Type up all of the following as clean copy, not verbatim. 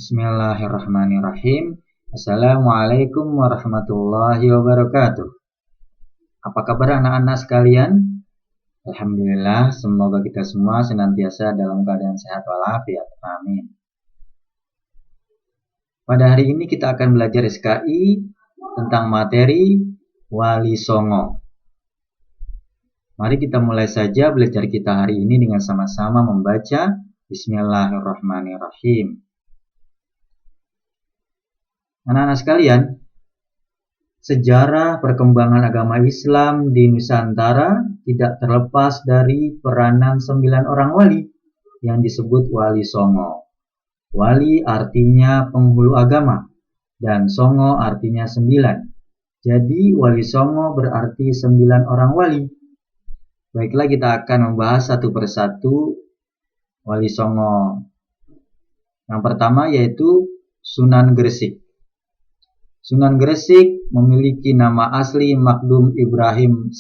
Bismillahirrahmanirrahim. Assalamualaikum warahmatullahi wabarakatuh. Apa kabar anak-anak sekalian? Alhamdulillah, semoga kita semua senantiasa dalam keadaan sehat walafiat. Amin. Pada hari ini kita akan belajar SKI tentang materi Wali Songo. Mari kita mulai saja belajar kita hari ini dengan sama-sama membaca Bismillahirrahmanirrahim. Anak-anak sekalian, sejarah perkembangan agama Islam di Nusantara tidak terlepas dari peranan 9 orang wali yang disebut Wali Songo. Wali artinya penghulu agama dan Songo artinya 9. Jadi Wali Songo berarti 9 orang wali. Baiklah, kita akan membahas satu persatu Wali Songo. Yang pertama yaitu Sunan Gresik. Sunan Gresik memiliki nama asli Makdum Ibrahim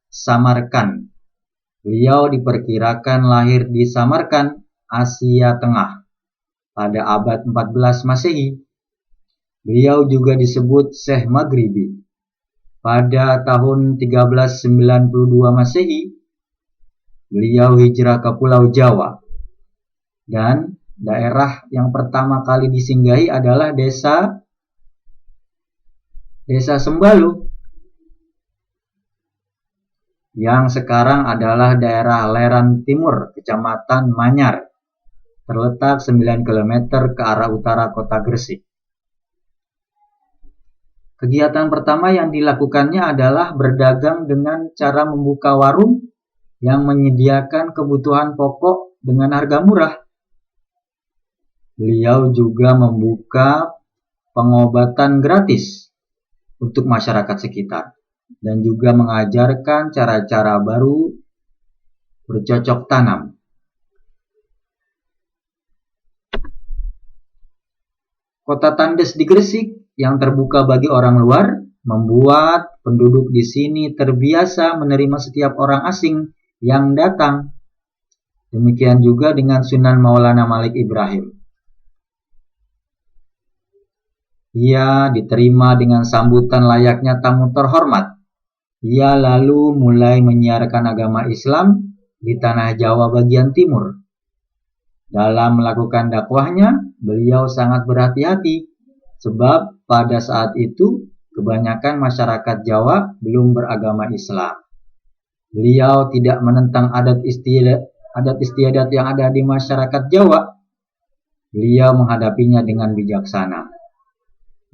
Samarkand. Beliau diperkirakan lahir di Samarkand, Asia Tengah, pada abad 14 Masehi. Beliau juga disebut Syekh Maghribi. Pada tahun 1392 Masehi, beliau hijrah ke Pulau Jawa. Dan daerah yang pertama kali disinggahi adalah Desa Sembalu, yang sekarang adalah daerah Leran Timur, Kecamatan Manyar, terletak 9 km ke arah utara kota Gresik. Kegiatan pertama yang dilakukannya adalah berdagang dengan cara membuka warung yang menyediakan kebutuhan pokok dengan harga murah. Beliau juga membuka pengobatan gratis untuk masyarakat sekitar dan juga mengajarkan cara-cara baru bercocok tanam. Kota Tandes di Gresik yang terbuka bagi orang luar membuat penduduk di sini terbiasa menerima setiap orang asing yang datang. Demikian juga dengan Sunan Maulana Malik Ibrahim. Ia diterima dengan sambutan layaknya tamu terhormat. Ia lalu mulai menyiarkan agama Islam di tanah Jawa bagian timur. Dalam melakukan dakwahnya, beliau sangat berhati-hati, sebab pada saat itu kebanyakan masyarakat Jawa belum beragama Islam. Beliau tidak menentang adat istiadat yang ada di masyarakat Jawa. Beliau menghadapinya dengan bijaksana.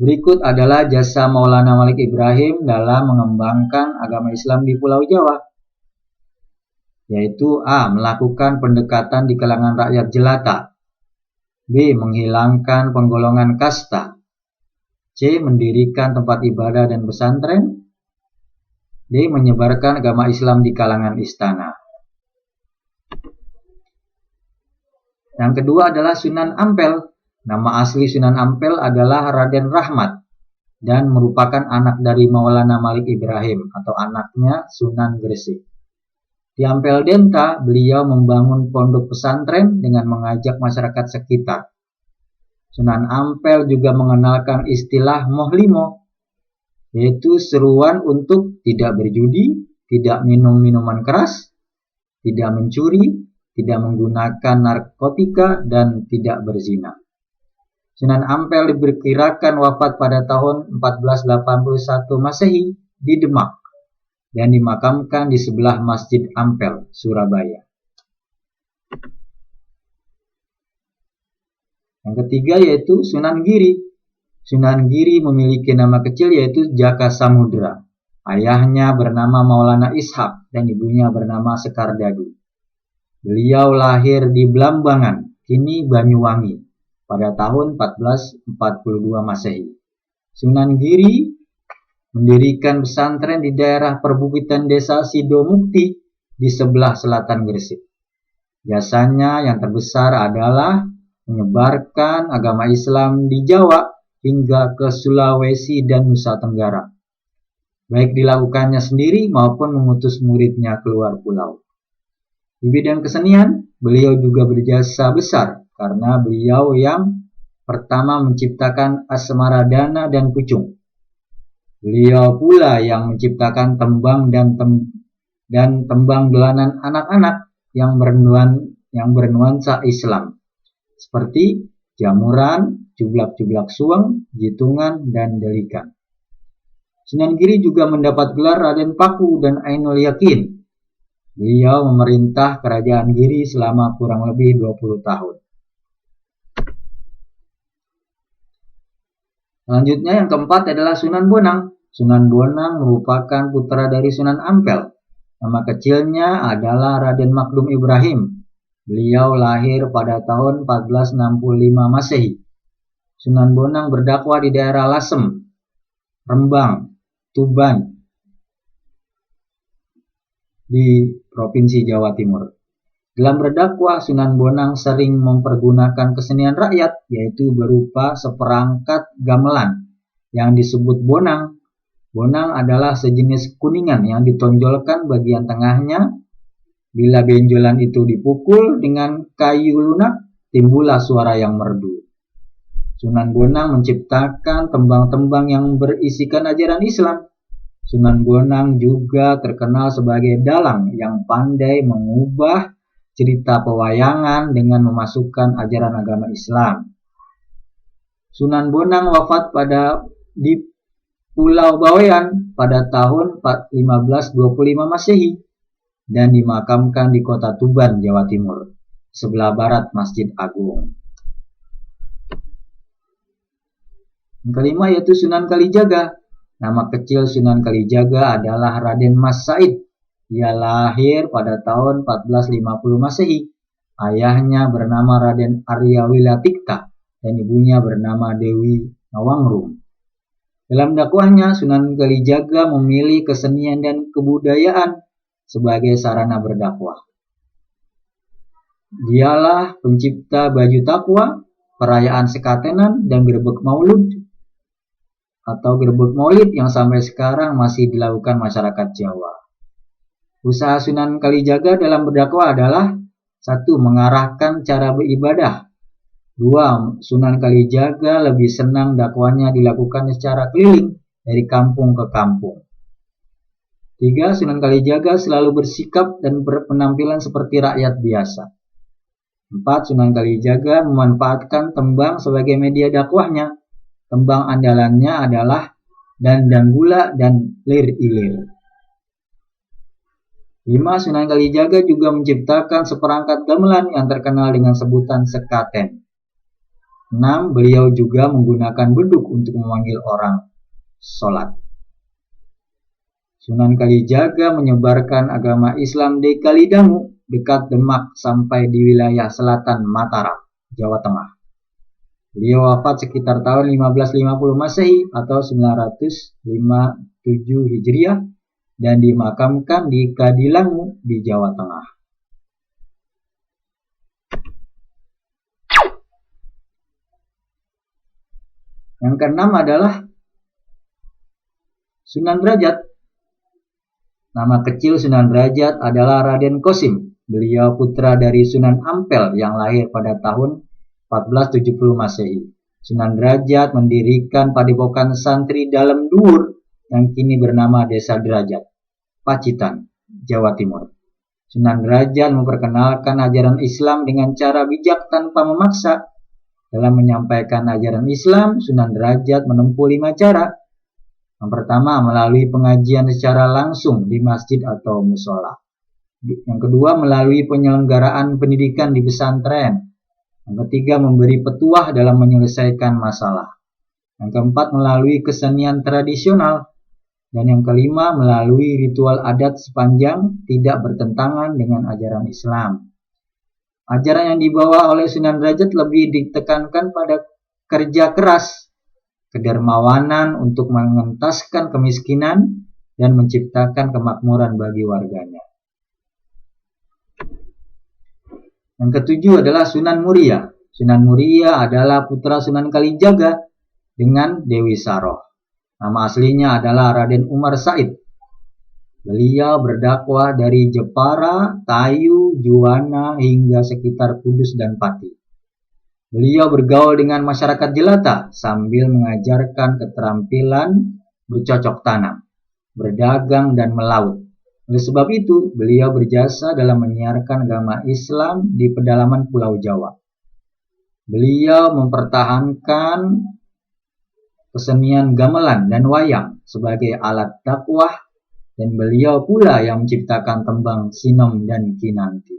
Berikut adalah jasa Maulana Malik Ibrahim dalam mengembangkan agama Islam di Pulau Jawa, yaitu A. Melakukan pendekatan di kalangan rakyat jelata, B. Menghilangkan penggolongan kasta, C. Mendirikan tempat ibadah dan pesantren, D. Menyebarkan agama Islam di kalangan istana. Yang kedua adalah Sunan Ampel. Nama asli Sunan Ampel adalah Raden Rahmat dan merupakan anak dari Maulana Malik Ibrahim atau anaknya Sunan Gresik. Di Ampel Denta, beliau membangun pondok pesantren dengan mengajak masyarakat sekitar. Sunan Ampel juga mengenalkan istilah mohlimo, yaitu seruan untuk tidak berjudi, tidak minum minuman keras, tidak mencuri, tidak menggunakan narkotika, dan tidak berzina. Sunan Ampel diperkirakan wafat pada tahun 1481 Masehi di Demak dan dimakamkan di sebelah Masjid Ampel, Surabaya. Yang ketiga yaitu Sunan Giri. Sunan Giri memiliki nama kecil yaitu Jaka Samudra. Ayahnya bernama Maulana Ishak dan ibunya bernama Sekardadu. Beliau lahir di Blambangan, kini Banyuwangi, pada tahun 1442 Masehi. Sunan Giri mendirikan pesantren di daerah perbukitan desa Sidomukti di sebelah selatan Gresik. Jasanya yang terbesar adalah menyebarkan agama Islam di Jawa hingga ke Sulawesi dan Nusa Tenggara, baik dilakukannya sendiri maupun mengutus muridnya keluar pulau. Di bidang kesenian, beliau juga berjasa besar karena beliau yang pertama menciptakan Asmaradana dan Pucung. Beliau pula yang menciptakan tembang dan tembang dolanan anak-anak yang bernuansa Islam, seperti jamuran, jublak-jublak suweng, jitungan, dan delikan. Sunan Giri juga mendapat gelar Raden Paku dan Ainul Yakin. Beliau memerintah kerajaan Giri selama kurang lebih 20 tahun. Selanjutnya yang keempat adalah Sunan Bonang. Sunan Bonang merupakan putra dari Sunan Ampel. Nama kecilnya adalah Raden Makdum Ibrahim. Beliau lahir pada tahun 1465 Masehi. Sunan Bonang berdakwah di daerah Lasem, Rembang, Tuban, di Provinsi Jawa Timur. Dalam berdakwah, Sunan Bonang sering mempergunakan kesenian rakyat, yaitu berupa seperangkat gamelan yang disebut bonang. Bonang adalah sejenis kuningan yang ditonjolkan bagian tengahnya. Bila benjolan itu dipukul dengan kayu lunak, timbullah suara yang merdu. Sunan Bonang menciptakan tembang-tembang yang berisikan ajaran Islam. Sunan Bonang juga terkenal sebagai dalang yang pandai mengubah cerita pewayangan dengan memasukkan ajaran agama Islam. Sunan Bonang wafat di Pulau Bawean pada tahun 1525 Masehi dan dimakamkan di kota Tuban, Jawa Timur, sebelah barat Masjid Agung. Yang kelima yaitu Sunan Kalijaga. Nama kecil Sunan Kalijaga adalah Raden Mas Said. Ia lahir pada tahun 1450 Masehi. Ayahnya bernama Raden Arya Wilatikta dan ibunya bernama Dewi Nawangrum. Dalam dakwahnya, Sunan Kalijaga memilih kesenian dan kebudayaan sebagai sarana berdakwah. Dialah pencipta baju takwa, perayaan sekatenan, dan gerbek maulud atau gerbek maulid yang sampai sekarang masih dilakukan masyarakat Jawa. Usaha Sunan Kalijaga dalam berdakwah adalah 1. Mengarahkan cara beribadah. 2. Sunan Kalijaga lebih senang dakwahnya dilakukan secara keliling dari kampung ke kampung. 3. Sunan Kalijaga selalu bersikap dan berpenampilan seperti rakyat biasa. 4. Sunan Kalijaga memanfaatkan tembang sebagai media dakwahnya. Tembang andalannya adalah Dandang Gula dan Lir Ilir. 5. Sunan Kalijaga juga menciptakan seperangkat gamelan yang terkenal dengan sebutan sekaten. 6. Beliau juga menggunakan beduk untuk memanggil orang sholat. Sunan Kalijaga menyebarkan agama Islam di Kalidangu, dekat Demak, sampai di wilayah selatan Mataram, Jawa Tengah. Beliau wafat sekitar tahun 1550 Masehi atau 957 Hijriah dan dimakamkan di Kadilangu di Jawa Tengah. Yang keenam adalah Sunan Derajat. Nama kecil Sunan Derajat adalah Raden Kosim. Beliau putra dari Sunan Ampel yang lahir pada tahun 1470 Masehi. Sunan Derajat mendirikan padepokan santri Dalem Dhuwur yang kini bernama Desa Derajat, Pacitan, Jawa Timur. Sunan Derajat memperkenalkan ajaran Islam dengan cara bijak tanpa memaksa. Dalam menyampaikan ajaran Islam, Sunan Derajat menempuh 5 cara. Yang pertama, melalui pengajian secara langsung di masjid atau musola. Yang kedua, melalui penyelenggaraan pendidikan di pesantren. Yang ketiga, memberi petuah dalam menyelesaikan masalah. Yang keempat, melalui kesenian tradisional. Dan yang kelima, melalui ritual adat sepanjang tidak bertentangan dengan ajaran Islam. Ajaran yang dibawa oleh Sunan Derajat lebih ditekankan pada kerja keras, kedermawanan untuk mengentaskan kemiskinan, dan menciptakan kemakmuran bagi warganya. Yang ketujuh adalah Sunan Muria. Sunan Muria adalah putra Sunan Kalijaga dengan Dewi Saroh. Nama aslinya adalah Raden Umar Said. Beliau berdakwah dari Jepara, Tayu, Juwana, hingga sekitar Kudus dan Pati. Beliau bergaul dengan masyarakat jelata sambil mengajarkan keterampilan bercocok tanam, berdagang, dan melaut. Oleh sebab itu, beliau berjasa dalam menyiarkan agama Islam di pedalaman Pulau Jawa. Beliau mempertahankan kesenian gamelan dan wayang sebagai alat dakwah, dan beliau pula yang menciptakan tembang Sinom dan Kinanti.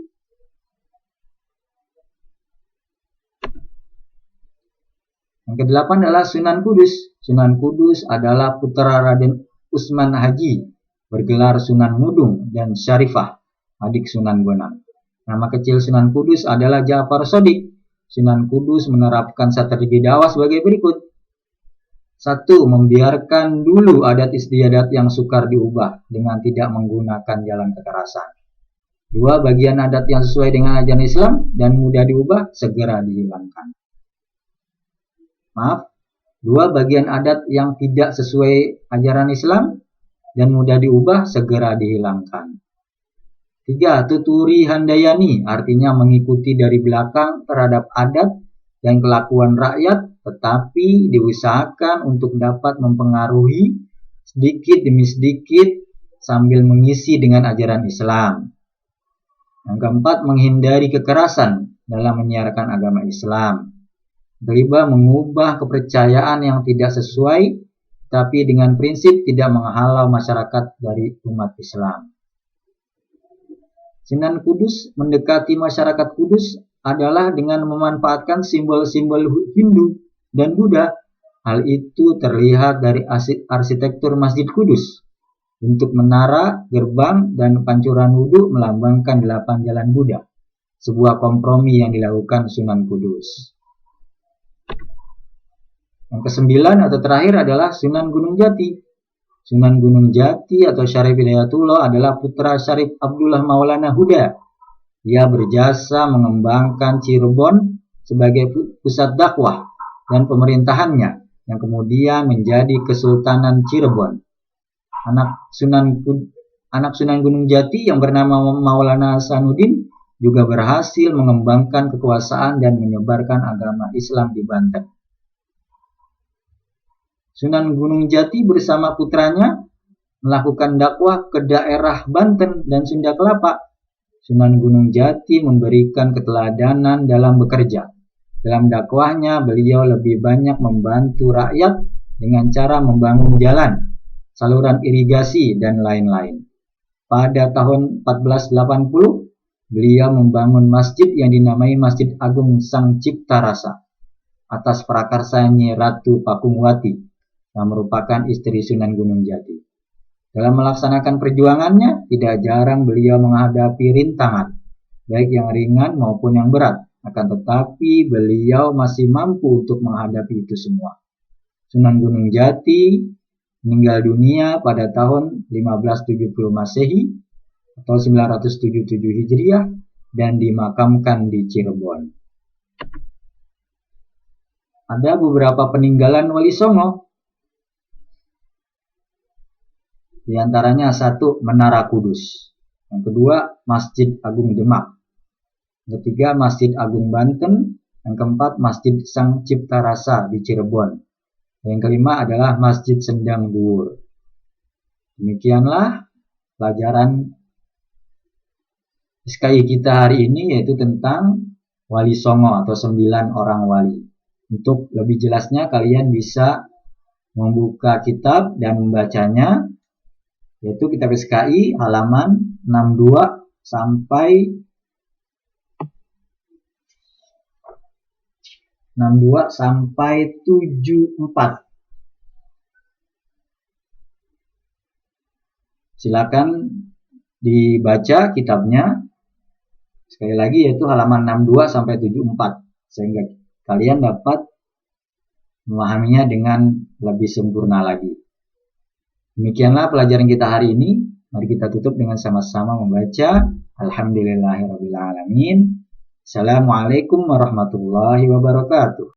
Yang kedelapan adalah Sunan Kudus. Sunan Kudus adalah putra Raden Usman Haji, bergelar Sunan Ngudung, dan Syarifah, adik Sunan Bonang. Nama kecil Sunan Kudus adalah Ja'far Shodiq. Sunan Kudus menerapkan strategi dakwah sebagai berikut. 1. Membiarkan dulu adat istiadat yang sukar diubah dengan tidak menggunakan jalan kekerasan. 2. Bagian adat yang sesuai dengan ajaran Islam dan mudah diubah segera dihilangkan. 2. Bagian adat yang tidak sesuai ajaran Islam dan mudah diubah segera dihilangkan. 3. Tuturi handayani, artinya mengikuti dari belakang terhadap adat dan kelakuan rakyat, tetapi diusahakan untuk dapat mempengaruhi sedikit demi sedikit sambil mengisi dengan ajaran Islam. Yang keempat, menghindari kekerasan dalam menyiarkan agama Islam. Kelima, mengubah kepercayaan yang tidak sesuai, tapi dengan prinsip tidak menghalau masyarakat dari umat Islam. Sunan Kudus mendekati masyarakat Kudus adalah dengan memanfaatkan simbol-simbol Hindu dan Buddha. Hal itu terlihat dari arsitektur Masjid Kudus. Bentuk menara, gerbang, dan pancuran wudhu melambangkan 8 jalan Buddha. Sebuah kompromi yang dilakukan Sunan Kudus. Yang kesembilan atau terakhir adalah Sunan Gunung Jati. Sunan Gunung Jati atau Syarif Hidayatullah adalah putra Syarif Abdullah Maulana Huda. Ia berjasa mengembangkan Cirebon sebagai pusat dakwah dan pemerintahannya, yang kemudian menjadi Kesultanan Cirebon. Anak Sunan Gunung Jati yang bernama Maulana Hasanuddin juga berhasil mengembangkan kekuasaan dan menyebarkan agama Islam di Banten. Sunan Gunung Jati bersama putranya melakukan dakwah ke daerah Banten dan Sunda Kelapa. Sunan Gunung Jati memberikan keteladanan dalam bekerja. Dalam dakwahnya, beliau lebih banyak membantu rakyat dengan cara membangun jalan, saluran irigasi, dan lain-lain. Pada tahun 1480, beliau membangun masjid yang dinamai Masjid Agung Sang Cipta Rasa atas prakarsa Nyi Ratu Pakungwati yang merupakan istri Sunan Gunung Jati. Dalam melaksanakan perjuangannya, tidak jarang beliau menghadapi rintangan, baik yang ringan maupun yang berat. Akan tetapi, beliau masih mampu untuk menghadapi itu semua. Sunan Gunung Jati meninggal dunia pada tahun 1570 Masehi atau 977 Hijriah dan dimakamkan di Cirebon. Ada beberapa peninggalan Wali Songo. Di antaranya 1. Menara Kudus. Yang kedua, Masjid Agung Demak. Yang ketiga, Masjid Agung Banten. Yang keempat, Masjid Sang Cipta Rasa di Cirebon. Yang kelima adalah Masjid Sendang Duur. Demikianlah pelajaran SKI kita hari ini, yaitu tentang Wali Songo atau 9 orang wali. Untuk lebih jelasnya kalian bisa membuka kitab dan membacanya, yaitu kitab SKI halaman 62 sampai 74. Silakan dibaca kitabnya. Sekali lagi, yaitu halaman 62 sampai 74, sehingga kalian dapat memahaminya dengan lebih sempurna lagi. Demikianlah pelajaran kita hari ini. Mari kita tutup dengan sama-sama membaca Alhamdulillahirrabbilalamin. Assalamualaikum warahmatullahi wabarakatuh.